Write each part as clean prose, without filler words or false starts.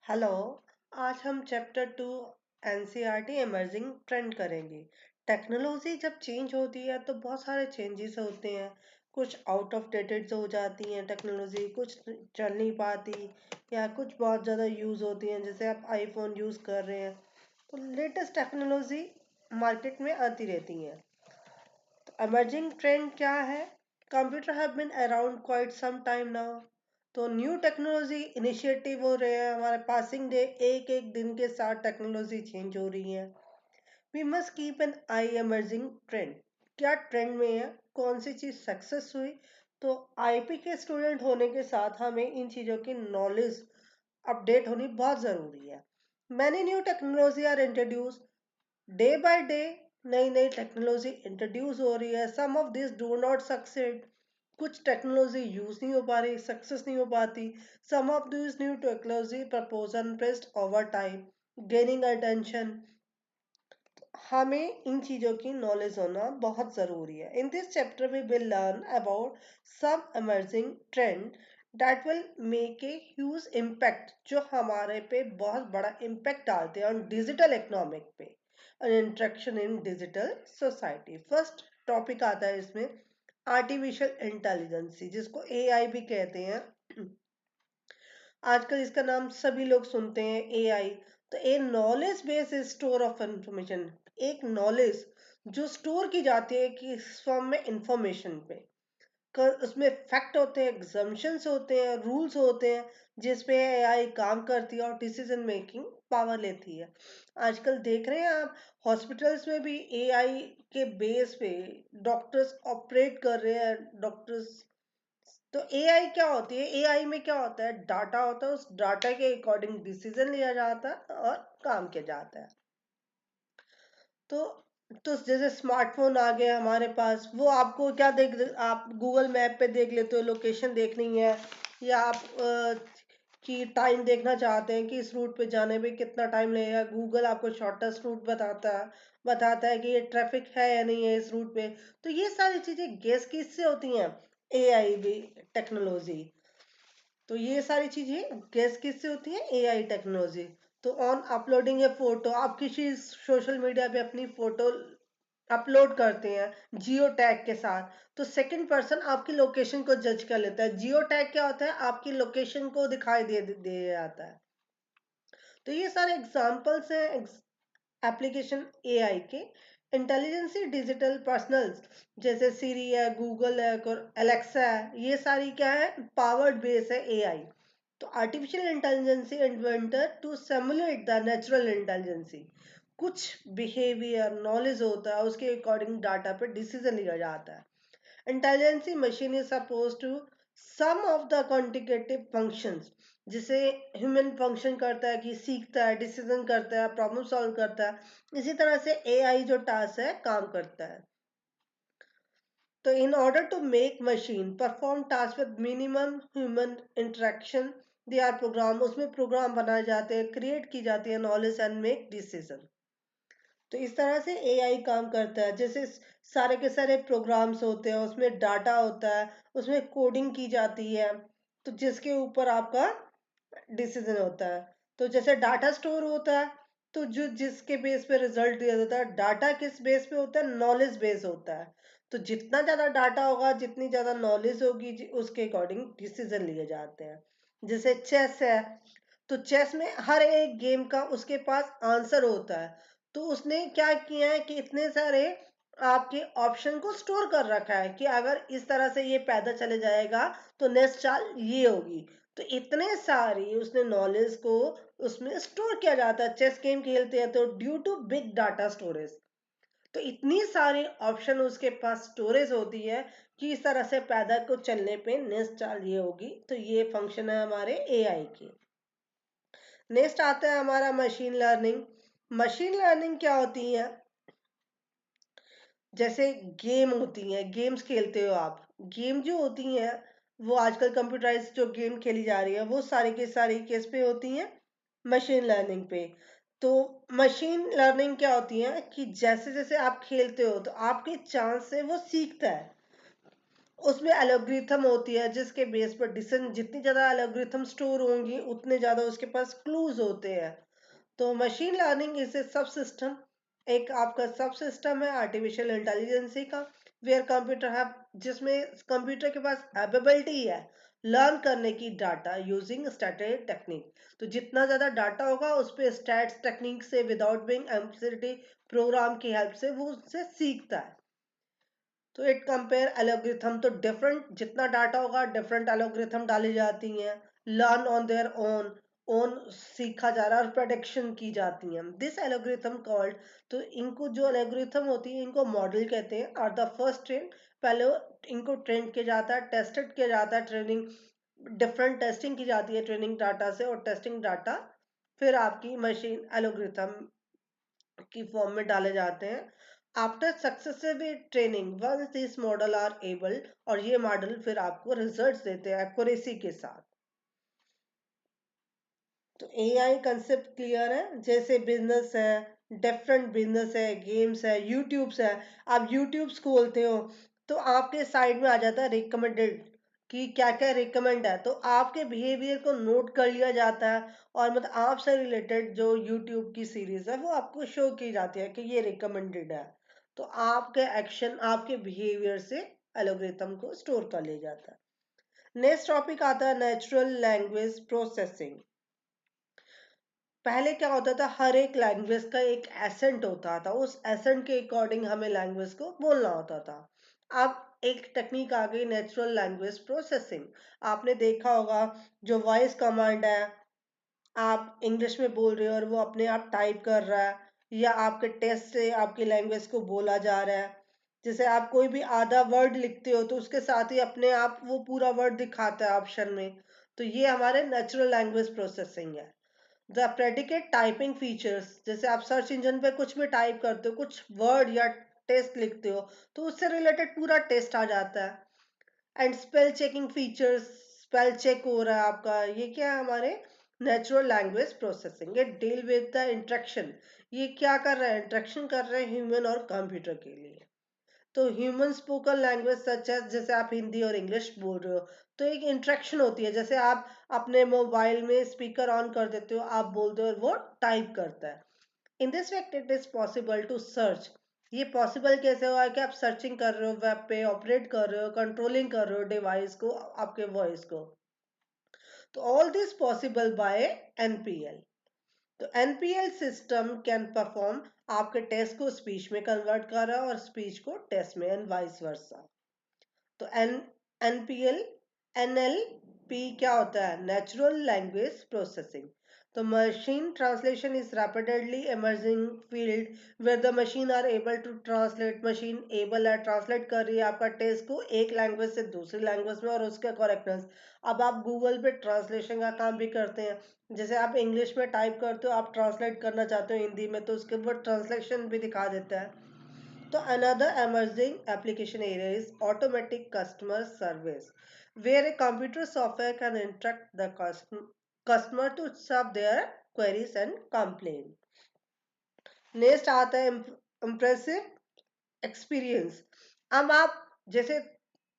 Hello. आज हम chapter 2 NCERT emerging trend करेंगे। टेक्नोलॉजी जब चेंज होती है तो बहुत सारे चेंजेस होते हैं। कुछ आउट ऑफ डेटेड हो जाती हैं टेक्नोलॉजी, कुछ चल नहीं पाती या कुछ बहुत ज़्यादा यूज़ होती हैं। जैसे आप आईफोन यूज़ कर रहे हैं तो लेटेस्ट टेक्नोलॉजी मार्केट में आती रहती हैं। इमर्जिंग ट्रेंड क्या है? Computer have been around quite some time now. तो न्यू टेक्नोलॉजी इनिशिएटिव हो रहे हैं हमारे पासिंग डे, एक एक दिन के साथ टेक्नोलॉजी चेंज हो रही है। We must keep an eye emerging trend. क्या ट्रेंड में है, कौन सी चीज सक्सेस हुई। तो आईपी के स्टूडेंट होने के साथ हमें इन चीजों की नॉलेज अपडेट होनी बहुत जरूरी है। Many new technology are introduce day by day. नई नई टेक्नोलॉजी इंट्रोड्यूस हो रही है। Some of this do not succeed. कुछ टेक्नोलॉजी यूज नहीं हो पा रही, सक्सेस नहीं हो पाती। Some of this new technology proposal pressed over time gaining attention. हमें इन चीजों की नॉलेज होना बहुत जरूरी है। In this chapter we will learn about some emerging trend that will make a huge impact, जो हमारे पे बहुत बड़ा इम्पैक्ट डालते हैं ऑन डिजिटल इकोनॉमिक पे, इंट्रैक्शन इन डिजिटल सोसाइटी। फर्स्ट टॉपिक आता है इसमें आर्टिफिशियल इंटेलिजेंस, जिसको एआई भी कहते हैं। आजकल इसका नाम सभी लोग सुनते हैं, एआई। तो ए knowledge base store of information, एक नॉलेज जो स्टोर की जाती है कि फॉर्म में इंफॉर्मेशन पे उसमें फैक्ट होते हैं, एग्जम्पशंस होते हैं, रूल्स होते हैं, जिसपे एआई काम करती है और डिसीजन मेकिंग पावर लेती है। आजकल देख रहे हैं आप, हॉस्पिटल्स में भी एआई के बेस पे डॉक्टर्स ऑपरेट कर रहे हैं। डॉक्टर्स, तो एआई क्या होती है, एआई में क्या होता है, डाटा होता है, उस डाटा के अकॉर्डिंग डिसीजन लिया जाता है और काम किया जाता है। तो जैसे स्मार्टफोन आ गया हमारे पास, वो आपको क्या आप गूगल मैप पे देख लेते हो, लोकेशन देखनी है, या आप कि टाइम देखना चाहते हैं कि इस रूट पे जाने में कितना टाइम लगेगा, गूगल आपको शॉर्टेस्ट रूट बताता है कि ये ट्रैफिक है या नहीं है इस रूट पे। तो ये सारी चीजें गेस किससे होती हैं, एआई भी टेक्नोलॉजी। तो ये सारी चीजें गैस किससे होती है, एआई टेक्नोलॉजी। तो ऑन अपलोडिंग ए फोटो, आप किसी सोशल मीडिया पे अपनी फोटो अपलोड करते हैं जियो टैग के साथ, तो सेकंड पर्सन आपकी लोकेशन को जज कर लेता है। जियो टैग क्या होता है, आपकी लोकेशन को दिखाई दे जाता है। तो ये सारे एग्जांपल्स हैं एप्लीकेशन एआई के। इंटेलिजेंसी डिजिटल पर्सनल्स जैसे सीरी है, गूगल है और एलेक्सा है, ये सारी क्या है, पावर्ड बेस है एआई। तो artificial intelligence inventor to simulate the natural intelligence. कुछ बिहेवियर नॉलेज होता है, उसके अकॉर्डिंग डाटा पे डिसीजन लिया जाता है। Intelligence machine is suppose to some of the quantitative functions, जिसे ह्यूमन फंक्शन करता है कि सीखता है, डिसीजन करता है, प्रॉब्लम सॉल्व करता है, इसी तरह से एआई जो टास्क है काम करता है। तो in order to make machine perform task with minimum human interaction, they are program, उसमें प्रोग्राम बनाए जाते हैं, क्रिएट की जाती है नॉलेज एंड मेक डिसीजन। तो इस तरह से एआई काम करता है। जैसे सारे के सारे प्रोग्राम्स होते हैं, उसमें डाटा होता है, उसमें कोडिंग की जाती है, तो जिसके ऊपर आपका डिसीजन होता है। तो जैसे डाटा स्टोर होता है, तो जो जिसके बेस पे रिजल्ट दिया जाता है, डाटा किस बेस पे होता है, नॉलेज बेस होता है। तो जितना ज्यादा डाटा होगा, जितनी ज्यादा नॉलेज होगी, उसके अकॉर्डिंग डिसीजन लिए जाते हैं। जैसे चेस है, तो चेस में हर एक गेम का उसके पास आंसर होता है। तो उसने क्या किया है कि इतने सारे आपके ऑप्शन को स्टोर कर रखा है कि अगर इस तरह से ये पैदा चले जाएगा तो नेक्स्ट चाल ये होगी। तो इतने सारी उसने नॉलेज को उसमें स्टोर किया जाता है। चेस गेम खेलते हैं तो due to big data storage, तो इतनी सारी ऑप्शन उसके पास स्टोरेज होती है कि इस तरह से पैदा को चलने पे नेक्स्ट चाल ये होगी। तो ये फंक्शन है हमारे एआई के। नेक्स्ट आता है हमारा मशीन लर्निंग। मशीन लर्निंग क्या होती है, जैसे गेम होती हैं, गेम्स खेलते हो आप, गेम जो होती हैं वो आजकल कंप्यूटराइज जो गेम खेली जा रही है वो सारी की सारी किस पे होती हैं, मशीन लर्निंग पे। तो मशीन लर्निंग क्या होती है कि जैसे जैसे आप खेलते हो तो आपके चांस से वो सीखता है। उसमें एल्गोरिथम होती है जिसके बेस पर डिसीजन, जितनी ज़्यादा एल्गोरिथम स्टोर होंगी उतने ज़्यादा उसके पास क्लूज होते हैं। तो मशीन लर्निंग इज ए सब सिस्टम, एक आपका सब सिस्टम है आर्टिफिशियल इंटेलिजेंसी का, वेयर कंप्यूटर है, जिसमें कंप्यूटर के पास एबिलिटी है लर्न करने की डाटा यूजिंग स्टैटिक टेक्निक। तो जितना ज़्यादा डाटा होगा उस पर स्टैट्स टेक्निक से विदाउट बीइंग एम्पलीसिटी प्रोग्राम की हेल्प से वो उससे सीखता है। तो इट कंपेयर एल्गोरिथम, तो डिफरेंट जितना डाटा होगा डिफरेंट एल्गोरिथम डाली जाती हैं, learn on their own, own सीखा जा रहा है और प्रेडिक्शन की जाती हैं। दिस एल्गोरिथम कॉल्ड, तो इनको जो एल्गोरिथम होती है इनको मॉडल कहते हैं, और द फर्स्ट ट्रेन, पहले इनको ट्रेन किया जाता है, टेस्टेड किया जाता है, ट्रेनिंग डिफरेंट टेस्टिंग की जाती है ट्रेनिंग डाटा से, और टेस्टिंग डाटा फिर आपकी मशीन एल्गोरिथम की फॉर्म में डाले जाते हैं। After successive training once this model are able, और ये मॉडल फिर आपको रिजल्ट्स देते हैं एक्यूरेसी के साथ। तो एआई कंसेप्ट क्लियर है, जैसे बिजनेस है, डिफरेंट बिजनेस है, गेम्स है, यूट्यूब्स है। आप यूट्यूब्स खोलते हो तो आपके साइड में आ जाता है रिकमेंडेड कि क्या क्या रिकमेंड है, तो आपके बिहेवियर को नोट कर लिया जाता है, और मतलब आपसे रिलेटेड जो यूट्यूब की सीरीज है वो आपको शो की जाती है कि ये रिकमेंडेड है। तो आपके एक्शन आपके बिहेवियर से एल्गोरिथम को स्टोर कर लिया जाता है। नेक्स्ट टॉपिक आता है नेचुरल लैंग्वेज प्रोसेसिंग। पहले क्या होता था, हर एक लैंग्वेज का एक एसेंट होता था, उस एसेंट के अकॉर्डिंग हमें लैंग्वेज को बोलना होता था। अब एक टेक्निक आ गई नेचुरल लैंग्वेज प्रोसेसिंग। आपने देखा होगा जो वॉइस कमांड है, आप इंग्लिश में बोल रहे हो और वो अपने आप टाइप कर रहा है, या आपके टेस्ट से आपकी लैंग्वेज को बोला जा रहा है। जैसे आप कोई भी आधा वर्ड लिखते हो तो उसके साथ ही अपने आप वो पूरा वर्ड दिखाता है ऑप्शन में। तो ये हमारे नेचुरल लैंग्वेज प्रोसेसिंग है। द प्रेडिकेट टाइपिंग फीचर्स, जैसे आप सर्च इंजन पे कुछ भी टाइप करते हो, कुछ वर्ड या टेस्ट लिखते हो, तो उससे रिलेटेड पूरा टेस्ट आ जाता है। And spell checking features, spell check हो रहा है आपका, ये क्या है हमारे नेचुरल लैंग्वेज प्रोसेसिंग। ये डील विद द इंट्रैक्शन, ये क्या कर रहे हैं, इंट्रैक्शन कर रहे हैं ह्यूमन और कंप्यूटर के लिए। तो ह्यूमन स्पोकन लैंग्वेज सच है, जैसे आप हिंदी और इंग्लिश बोल रहे हो तो एक इंटरेक्शन होती है, जैसे आप अपने मोबाइल में स्पीकर ऑन कर देते हो, आप बोलते हो और वो टाइप करता है। In this fact it is possible to search, ये पॉसिबल कैसे हुआ है कि आप सर्चिंग कर रहे हो, वेब पे ऑपरेट कर रहे हो, कंट्रोलिंग कर रहे हो डिवाइस को, आपके वॉइस को। तो all this possible by NPL. तो एनपीएल सिस्टम कैन परफॉर्म आपके टेस्ट को स्पीच में कन्वर्ट कर रहा है और स्पीच को टेस्ट में, एंड वाइस वर्सा। तो एनपीएल एनएलपी क्या होता है, नेचुरल लैंग्वेज प्रोसेसिंग। तो machine translation is rapidly emerging field where the machine are able to translate, machine able है ट्रांसलेट कर रही है आपका टेक्स्ट को एक लैंग्वेज से दूसरी लैंग्वेज में और उसके करेक्टनेस। अब आप गूगल पे ट्रांसलेशन का काम भी करते हैं, जैसे आप इंग्लिश में टाइप करते हो, आप ट्रांसलेट करना चाहते हो हिंदी में, तो उसके ऊपर ट्रांसलेशन भी दिखा देता है। So another emerging application area is automatic customer service, where a computer software can instruct the customer to solve their queries and complaint. Next आता है इम्प्रेसिव एक्सपीरियंस। अब आप जैसे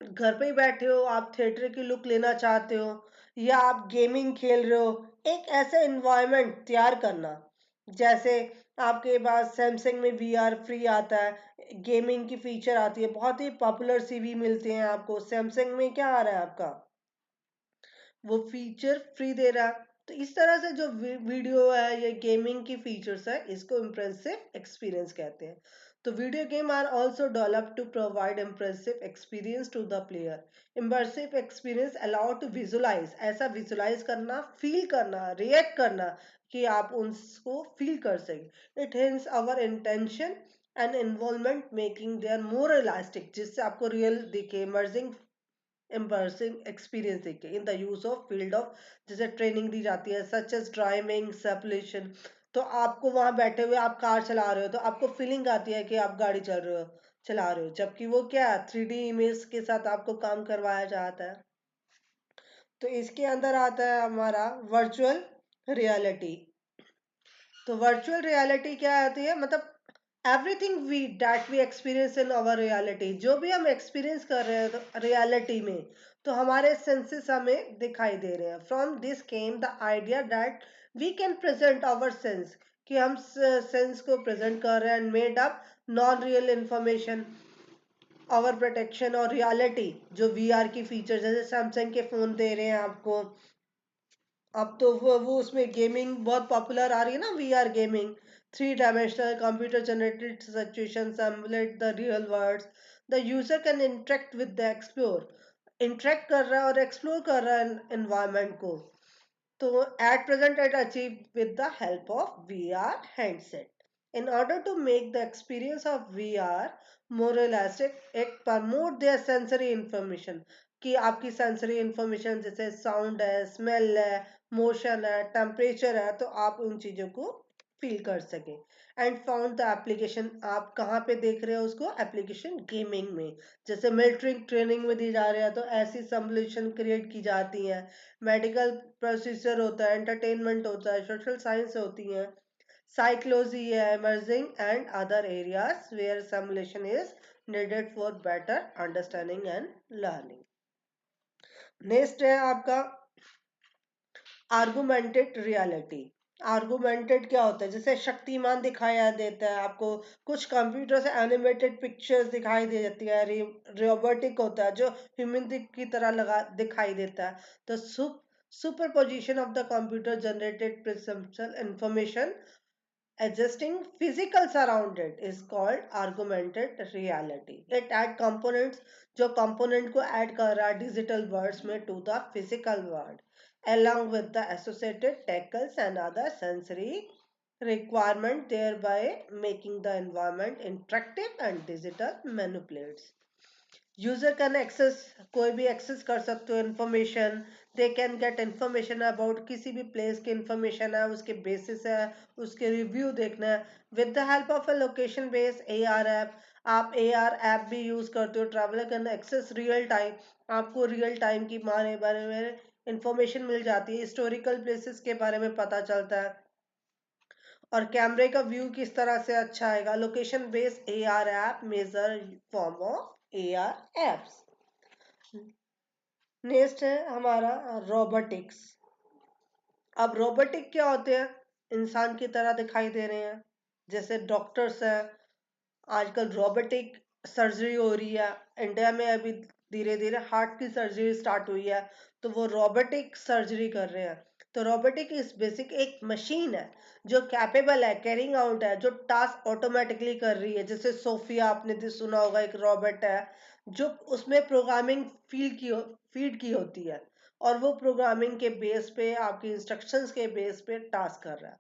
घर पे ही बैठे हो, आप थिएटर की लुक लेना चाहते हो, या आप गेमिंग खेल रहे हो, एक ऐसा एनवायरनमेंट तैयार करना, जैसे आपके पास सैमसंग में वीआर फ्री आता है, गेमिंग की फीचर आती है, बहुत ही पॉपुलर सीवी मिलते हैं आपको। सैमसंग में क्या आ रहा है आपका, वो फीचर फ्री दे रहा है। तो इस तरह से जो वीडियो है या गेमिंग की फीचर्स है, इसको इम्प्रेसिव एक्सपीरियंस कहते हैं। तो video game are also develop to provide impressive experience to the player. Impressive experience allow to visualise, ऐसा विजुलाइज करना, फील करना, रिएक्ट करना कि आप उनको फील कर सकें। It hence our intention and involvement making their more elastic, जिससे आपको रियल दिखे, इमर्सिंग इम्पर्सिव एक्सपीरियंस देखे in the use of field of, जैसे ट्रेनिंग दी जाती है सच एज ड्राइविंग सेपलेशन। तो आपको वहां बैठे हुए आप कार चला रहे हो तो आपको फीलिंग आती है कि आप गाड़ी चला रहे हो, जबकि वो क्या 3D इमेज के साथ आपको काम करवाया जाता है। तो इसके अंदर आता है हमारा वर्चुअल रियलिटी। तो वर्चुअल रियलिटी क्या आती है, मतलब everything we that we experience in our reality, जो भी हम एक्सपीरियंस कर रहे हैं रियलिटी में, तो हमारे सेंसेस हमें दिखाई दे रहे हैं. From this came the idea that we can present our sense, कि हम सेंस को प्रेजेंट कर रहे हैं, and made up non real information our protection और रियलिटी. जो वीआर की फीचर्स जैसे सैमसंग के फोन दे रहे हैं आपको, अब तो वो उसमें गेमिंग बहुत पॉपुलर आ रही है ना, VR gaming. Three dimensional computer generated situation simulate the real world. The user can interact with the explore, interact कर रहा है और एक्सप्लोर कर रहा है एनवायरनमेंट को. तो at present it achieved with the help of VR handset. In order to make the experience of VR more realistic, it promote their sensory information, कि आपकी sensory information जैसे sound है, smell है, motion है, temperature है, तो आप उन चीजों को फील कर सके. एंड फाउंड द एप्लीकेशन, आप कहाँ पे देख रहे हो उसको, एप्लीकेशन गेमिंग में. जैसे मिलिट्री ट्रेनिंग में दी जा रही है तो ऐसी सिमुलेशन क्रिएट की जाती है. मेडिकल प्रोसीजर होता है, एंटरटेनमेंट होता है, सोशल साइंस होती है, साइकोलॉजी है, emerging and other areas where simulation is needed for better understanding and learning. Next है आपका आर्गुमेंटेड रियलिटी. आर्गुमेंटेड क्या होता है, जैसे शक्तिमान दिखाया देता है आपको, कुछ कंप्यूटर से एनिमेटेड पिक्चर्स दिखाई दे जाती है, रोबोटिक होता है जो ह्यूमन की तरह लगा दिखाई देता है. तो superposition of the computer generated principle information adjusting physical surrounded is called augmented reality. It add components, जो component को add कर रहा है digital worlds में to the physical world, along with the associated tackles and other sensory requirement, thereby making the environment interactive and digital manipulates. User can access, कोई भी access कर सकते हो information. They can get information about किसी भी place की information है, उसके बेसिस है, उसके रिव्यू देखना है. With the help of a location based A R app, आप ए आर ऐप भी यूज करते हो, traveller can access real time, आपको रियल टाइम की बारे में इंफॉर्मेशन मिल जाती है, हिस्टोरिकल प्लेसेस के बारे में पता चलता है, और कैमरे का व्यू किस तरह से अच्छा आएगा. Location based A R app major form of A R apps. Next है हमारा रोबोटिक्स. अब रोबोटिक क्या होते हैं, इंसान की तरह दिखाई दे रहे हैं, जैसे डॉक्टर्स हैं. आजकल रोबोटिक सर्जरी हो रही है इंडिया में, अभी धीरे धीरे हार्ट की सर्जरी स्टार्ट हुई है, तो वो रोबोटिक सर्जरी कर रहे हैं. तो रोबोटिक इस बेसिक एक मशीन है जो कैपेबल है, कैरिंग आउट है, जो टास्क ऑटोमेटिकली कर रही है. जैसे सोफिया आपने सुना होगा, एक रोबोट है जो उसमें प्रोग्रामिंग फीड की होती है, और वो प्रोग्रामिंग के बेस पे, आपकी इंस्ट्रक्शंस के बेस पे टास्क कर रहा है.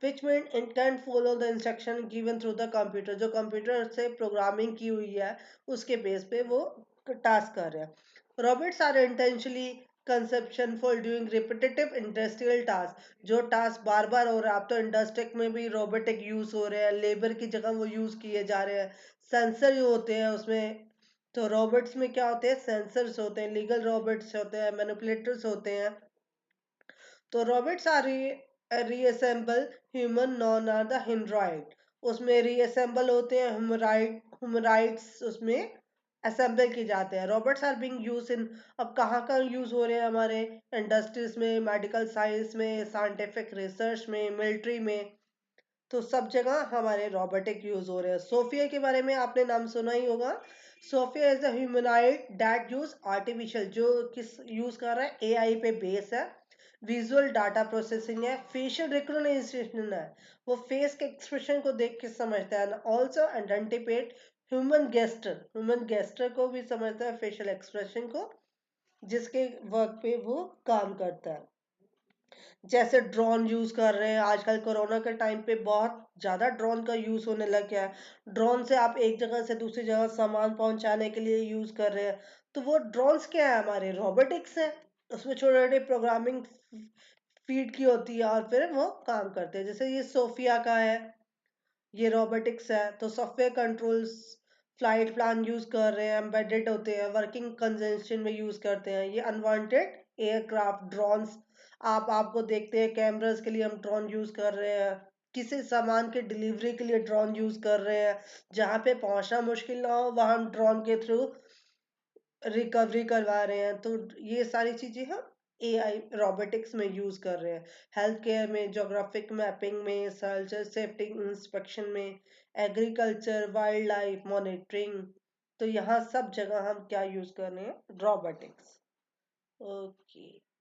which mean it can follow the instruction given through the computer, जो कंप्यूटर से प्रोग्रामिंग की हुई है उसके बेस पे वो टास्क कर रहे हैं. robots are intentionally conception for doing repetitive industrial tasks, जो टास्क बार बार हो रहा है. अब तो इंडस्ट्री में भी रोबोटिक यूज हो रहे हैं, लेबर की जगह वो यूज किए जा रहे हैं. सेंसर होते हैं उसमें, तो रोबोट्स में क्या होते हैं, सेंसर्स होते हैं, लीगल रोबोट्स होते हैं, मैनिपुलेटर्स होते हैं. तो robots are reassemble human known are the humanoid, उसमें reassemble होते हैं, humanoids उसमें assemble की जाते हैं. robots are being used in, अब कहाँ का यूज हो रहे हैं, हमारे इंडस्ट्रीज में, मेडिकल साइंस में, साइंटिफिक रिसर्च में, मिलिट्री में, तो सब जगह हमारे रोबोटिक यूज हो रहे हैं. सोफिया के बारे में आपने नाम सुना ही होगा. Sophia is a humanoid that use artificial, जो किस यूज कर रहा है, एआई पे बेस है, विजुअल डाटा प्रोसेसिंग है, फेशियल रिकॉग्निशन है, वो फेस के एक्सप्रेशन को देख के समझता है, ऑल्सो आइडेंटिफाइड ह्यूमन गेस्टर को भी समझता है, फेशियल एक्सप्रेशन को, जिसके वर्क पे वो काम करता है. जैसे ड्रोन यूज कर रहे हैं आजकल, कोरोना के टाइम पे बहुत ज्यादा ड्रोन का यूज होने लग गया है. ड्रोन से आप एक जगह से दूसरी जगह सामान पहुंचाने के लिए यूज कर रहे हैं. तो वो ड्रोन्स क्या है, हमारे रोबोटिक्स है, उसमें छोटे छोटे प्रोग्रामिंग फीड की होती है और फिर वो काम करते हैं. जैसे ये सोफिया का है, ये रोबोटिक्स है, तो software controls flight plan use कर रहे हैं, एम्बेडेड होते हैं, वर्किंग कंजंक्शन में यूज करते हैं. ये अनवांटेड एयरक्राफ्ट ड्रोन्स, आपको देखते हैं कैमरास के लिए हम ड्रोन यूज कर रहे हैं, किसी सामान के डिलीवरी के लिए ड्रोन यूज कर रहे हैं, जहाँ पे पहुंचना मुश्किल ना हो वहां हम ड्रोन के थ्रू रिकवरी करवा रहे हैं। तो ये सारी चीजें हम एआई रोबोटिक्स में यूज कर रहे हैं। हेल्थ केयर में, जोग्राफिक मैपिंग में, सर्च सेफ्टी इंस्पेक्शन में, एग्रीकल्चर, वाइल्ड लाइफ मॉनिटरिंग, तो यहाँ सब जगह हम क्या यूज कर रहे हैं? रोबोटिक्स। ओके।